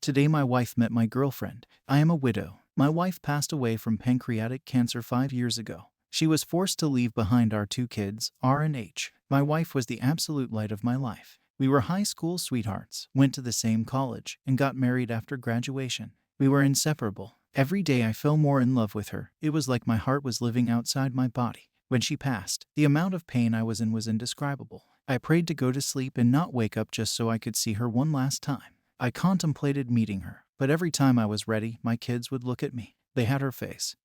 Today my wife met my girlfriend. I am a widow. My wife passed away from pancreatic cancer 5 years ago. She was forced to leave behind our two kids, R and H. My wife was the absolute light of my life. We were high school sweethearts, went to the same college, and got married after graduation. We were inseparable. Every day I fell more in love with her. It was like my heart was living outside my body. When she passed, the amount of pain I was in was indescribable. I prayed to go to sleep and not wake up just so I could see her one last time. I contemplated meeting her, but every time I was ready, my kids would look at me. They had her face,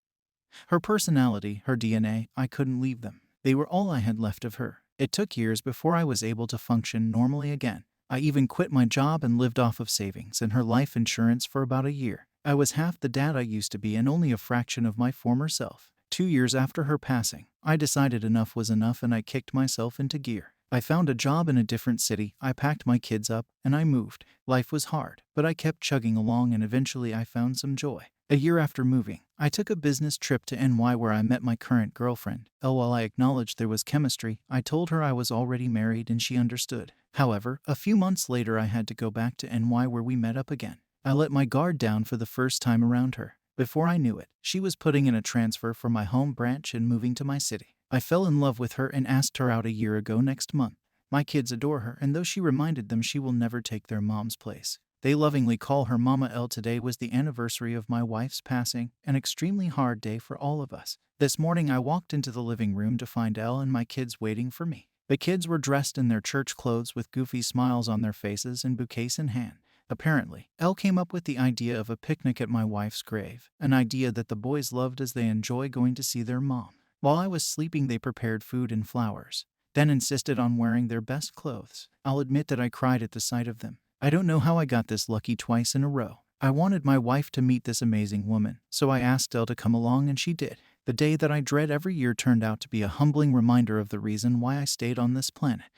her personality, her DNA. I couldn't leave them. They were all I had left of her. It took years before I was able to function normally again. I even quit my job and lived off of savings and her life insurance for about a year. I was half the dad I used to be and only a fraction of my former self. 2 years after her passing, I decided enough was enough and I kicked myself into gear. I found a job in a different city, I packed my kids up, and I moved. Life was hard, but I kept chugging along and eventually I found some joy. A year after moving, I took a business trip to NY where I met my current girlfriend. While I acknowledged there was chemistry, I told her I was already married and she understood. However, a few months later I had to go back to NY where we met up again. I let my guard down for the first time around her. Before I knew it, she was putting in a transfer for my home branch and moving to my city. I fell in love with her and asked her out a year ago next month. My kids adore her, and though she reminded them she will never take their mom's place, they lovingly call her Mama L. Today was the anniversary of my wife's passing, an extremely hard day for all of us. This morning I walked into the living room to find Elle and my kids waiting for me. The kids were dressed in their church clothes with goofy smiles on their faces and bouquets in hand. Apparently, Elle came up with the idea of a picnic at my wife's grave, an idea that the boys loved as they enjoy going to see their mom. While I was sleeping, they prepared food and flowers, then insisted on wearing their best clothes. I'll admit that I cried at the sight of them. I don't know how I got this lucky twice in a row. I wanted my wife to meet this amazing woman, so I asked Elle to come along and she did. The day that I dread every year turned out to be a humbling reminder of the reason why I stayed on this planet.